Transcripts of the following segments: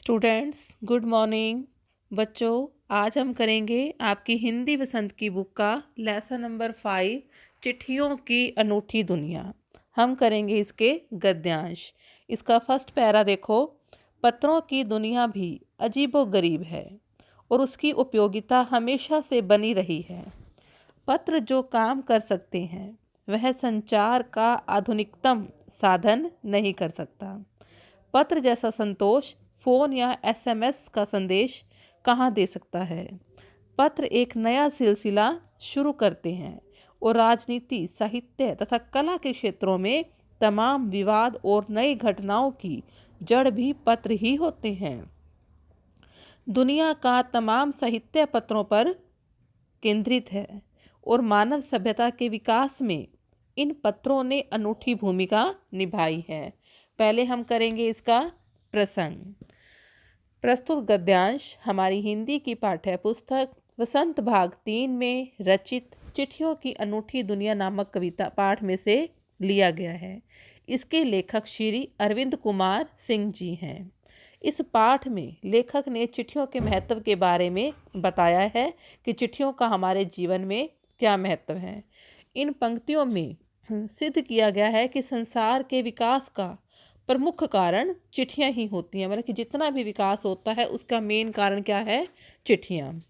Students good morning. बच्चों, आज हम करेंगे आपकी हिंदी वसंत की बुक का लेसन नंबर 5 चिट्ठियों की अनूठी दुनिया। हम करेंगे इसके गद्यांश। इसका फर्स्ट पैरा देखो। पत्रों की दुनिया भी अजीबोगरीब है और उसकी उपयोगिता हमेशा से बनी रही है। पत्र जो काम कर सकते हैं वह संचार का आधुनिकतम साधन नहीं कर सकता। पत्र जैसा संतोष फोन या एसएमएस का संदेश कहाँ दे सकता है। पत्र एक नया सिलसिला शुरू करते हैं और राजनीति, साहित्य तथा कला के क्षेत्रों में तमाम विवाद और नई घटनाओं की जड़ भी पत्र ही होते हैं। दुनिया का तमाम साहित्य पत्रों पर केंद्रित है और मानव सभ्यता के विकास में इन पत्रों ने अनूठी भूमिका निभाई है। पहले हम करेंगे इसका प्रसंग। प्रस्तुत गद्यांश हमारी हिंदी की पाठ्य पुस्तक वसंत भाग 3 में रचित चिट्ठियों की अनूठी दुनिया नामक कविता पाठ में से लिया गया है। इसके लेखक श्री अरविंद कुमार सिंह जी हैं। इस पाठ में लेखक ने चिट्ठियों के महत्व के बारे में बताया है कि चिट्ठियों का हमारे जीवन में क्या महत्व है। इन पंक्तियों में सिद्ध किया गया है कि संसार के विकास का प्रमुख कारण चिट्ठियां ही होती हैं। मतलब कि जितना भी विकास होता है उसका मेन कारण क्या है? चिट्ठियां।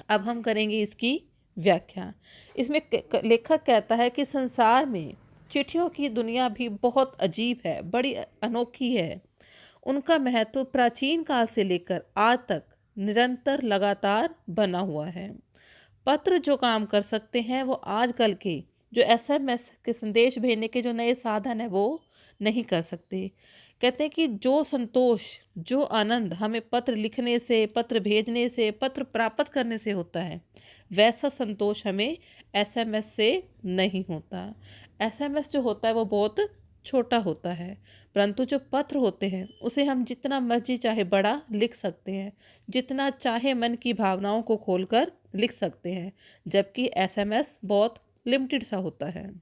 अब हम करेंगे इसकी व्याख्या। इसमें लेखक कहता है कि संसार में चिट्ठियों की दुनिया भी बहुत अजीब है, बड़ी अनोखी है। उनका महत्व प्राचीन काल से लेकर आज तक निरंतर लगातार बना हुआ है। पत्र जो काम कर सकते हैं वो आजकल के जो एसएमएस के संदेश भेजने के जो नए साधन है वो नहीं कर सकते। कहते हैं कि जो संतोष, जो आनंद हमें पत्र लिखने से, पत्र भेजने से, पत्र प्राप्त करने से होता है, वैसा संतोष हमें एसएमएस से नहीं होता। एसएमएस जो होता है वो बहुत छोटा होता है, परंतु जो पत्र होते हैं उसे हम जितना मर्जी चाहे बड़ा लिख सकते हैं, जितना चाहे मन की भावनाओं को खोलकर लिख सकते हैं, जबकि एसएमएस बहुत लिमिटेड सा होता है।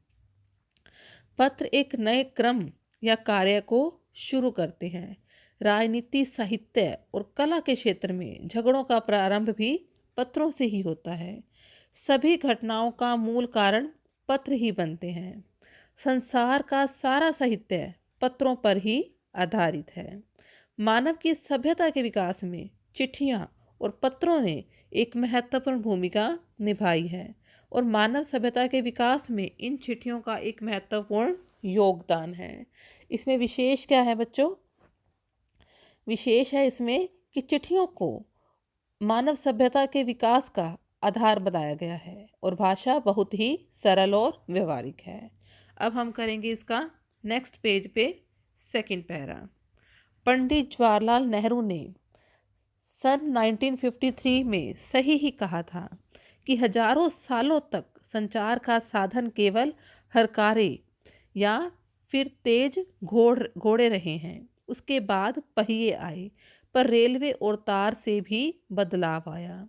पत्र एक नए क्रम या कार्य को शुरू करते हैं। राजनीति, साहित्य और कला के क्षेत्र में झगड़ों का प्रारंभ भी पत्रों से ही होता है। सभी घटनाओं का मूल कारण पत्र ही बनते हैं। संसार का सारा साहित्य पत्रों पर ही आधारित है। मानव की सभ्यता के विकास में चिट्ठियां और पत्रों ने एक महत्वपूर्ण भूमिका निभाई है और मानव सभ्यता के विकास में इन चिट्ठियों का एक महत्वपूर्ण योगदान है। इसमें विशेष क्या है बच्चों? विशेष है इसमें कि चिट्ठियों को मानव सभ्यता के विकास का आधार बताया गया है और भाषा बहुत ही सरल और व्यवहारिक है। अब हम करेंगे इसका नेक्स्ट पेज पे सेकंड पैरा। पंडित जवाहरलाल नेहरू ने सन 1953 में सही ही कहा था कि हजारों सालों तक संचार का साधन केवल हरकारे या फिर तेज घोड़े रहे हैं। उसके बाद पहिए आए, पर रेलवे और तार से भी बदलाव आया।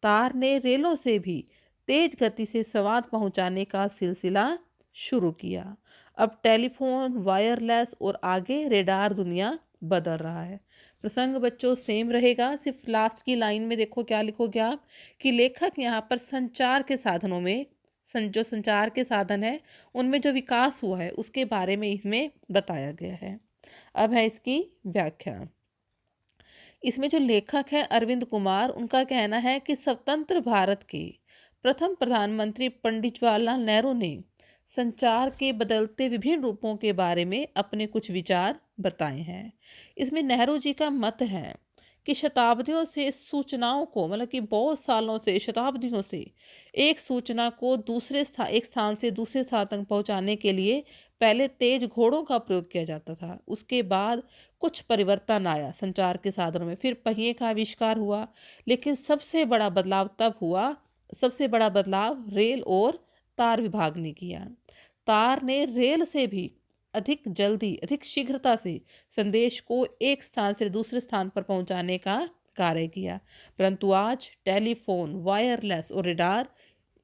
तार ने रेलों से भी तेज गति से संवाद पहुंचाने का सिलसिला शुरू किया। अब टेलीफोन, वायरलेस और आगे रेडार दुनिया बदल रहा है। प्रसंग बच्चों सेम रहेगा, सिर्फ लास्ट की लाइन में देखो क्या लिखोगे आप कि लेखक यहाँ पर संचार के साधनों में जो संचार के साधन है उनमें जो विकास हुआ है उसके बारे में इसमें बताया गया है। अब है इसकी व्याख्या। इसमें जो लेखक है अरविंद कुमार, उनका कहना है कि स्वतंत्र भारत के प्रथम प्रधानमंत्री पंडित जवाहरलाल नेहरू ने संचार के बदलते विभिन्न रूपों के बारे में अपने कुछ विचार बताए हैं। इसमें नेहरू जी का मत है कि शताब्दियों से सूचनाओं को, मतलब कि बहुत सालों से, शताब्दियों से एक सूचना को एक स्थान से दूसरे स्थान तक पहुंचाने के लिए पहले तेज घोड़ों का प्रयोग किया जाता था। उसके बाद कुछ परिवर्तन आया संचार के साधनों में, फिर पहिए का आविष्कार हुआ, लेकिन सबसे बड़ा बदलाव रेल और तार विभाग ने किया। तार ने रेल से भी अधिक जल्दी, अधिक शीघ्रता से संदेश को एक स्थान से दूसरे स्थान पर पहुंचाने का कार्य किया, परंतु आज टेलीफोन, वायरलेस और रेडार,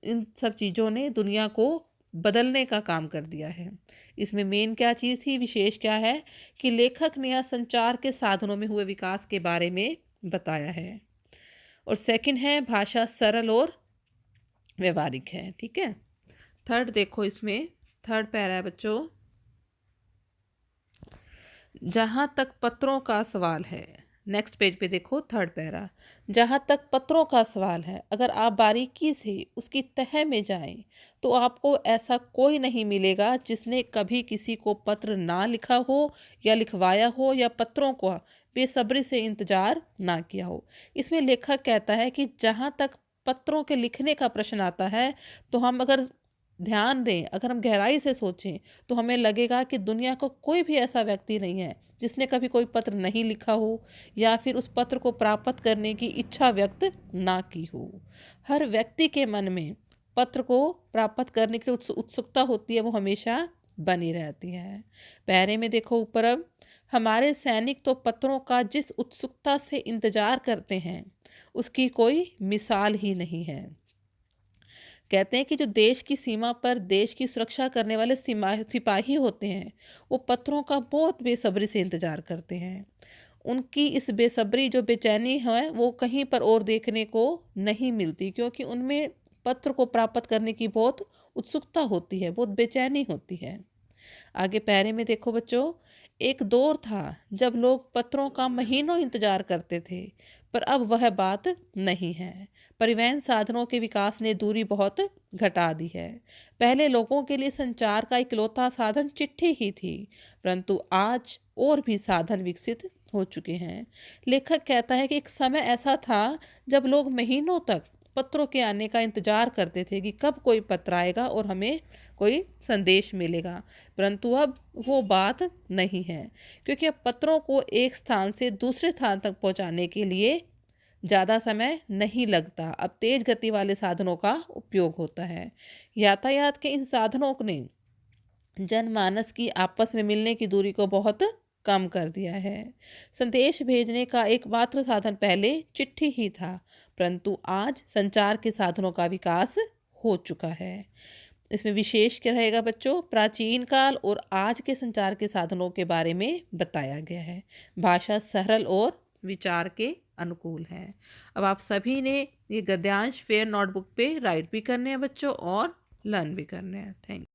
इन सब चीज़ों ने दुनिया को बदलने का काम कर दिया है। इसमें मेन क्या चीज़ थी, विशेष क्या है कि लेखक ने यहाँ संचार के साधनों में हुए विकास के बारे में बताया है। और सेकंड है भाषा सरल और व्यवहारिक है। ठीक है। थर्ड देखो, इसमें थर्ड पैरा है बच्चों, जहाँ तक पत्रों का सवाल है। नेक्स्ट पेज पे देखो, थर्ड पैरा, जहाँ तक पत्रों का सवाल है, अगर आप बारीकी से उसकी तह में जाएं तो आपको ऐसा कोई नहीं मिलेगा जिसने कभी किसी को पत्र ना लिखा हो या लिखवाया हो या पत्रों को बेसब्री से इंतजार ना किया हो। इसमें लेखक कहता है कि जहाँ तक पत्रों के लिखने का प्रश्न आता है, तो हम अगर ध्यान दें, अगर हम गहराई से सोचें, तो हमें लगेगा कि दुनिया को कोई भी ऐसा व्यक्ति नहीं है जिसने कभी कोई पत्र नहीं लिखा हो या फिर उस पत्र को प्राप्त करने की इच्छा व्यक्त ना की हो। हर व्यक्ति के मन में पत्र को प्राप्त करने की उत्सुकता होती है, वो हमेशा बनी रहती है। पैरे में देखो ऊपर, अब हमारे सैनिक तो पत्रों का जिस उत्सुकता से इंतजार करते हैं उसकी कोई मिसाल ही नहीं है। कहते हैं कि जो देश की सीमा पर देश की सुरक्षा करने वाले सिपाही होते हैं, वो पत्रों का बहुत बेसब्री से इंतजार करते हैं। उनकी इस बेसब्री, जो बेचैनी है, वो कहीं पर और देखने को नहीं मिलती, क्योंकि उनमें पत्र को प्राप्त करने की बहुत उत्सुकता होती है, बहुत बेचैनी होती है। आगे पैरे में देखो बच्चों, एक दौर था जब लोग पत्रों का महीनों इंतजार करते थे, पर अब वह बात नहीं है। परिवहन साधनों के विकास ने दूरी बहुत घटा दी है। पहले लोगों के लिए संचार का इकलौता साधन चिट्ठी ही थी, परंतु आज और भी साधन विकसित हो चुके हैं। लेखक कहता है कि एक समय ऐसा था जब लोग महीनों तक पत्रों के आने का इंतजार करते थे कि कब कोई पत्र आएगा और हमें कोई संदेश मिलेगा, परंतु अब वो बात नहीं है, क्योंकि अब पत्रों को एक स्थान से दूसरे स्थान तक पहुंचाने के लिए ज़्यादा समय नहीं लगता। अब तेज गति वाले साधनों का उपयोग होता है। यातायात के इन साधनों ने जनमानस की आपस में मिलने की दूरी को बहुत कम कर दिया है। संदेश भेजने का एकमात्र साधन पहले चिट्ठी ही था, परंतु आज संचार के साधनों का विकास हो चुका है। इसमें विशेष क्या रहेगा बच्चों, प्राचीन काल और आज के संचार के साधनों के बारे में बताया गया है। भाषा सरल और विचार के अनुकूल है। अब आप सभी ने ये गद्यांश फेयर नोटबुक पे राइट भी करने हैं बच्चों और लर्न भी करने हैं। थैंक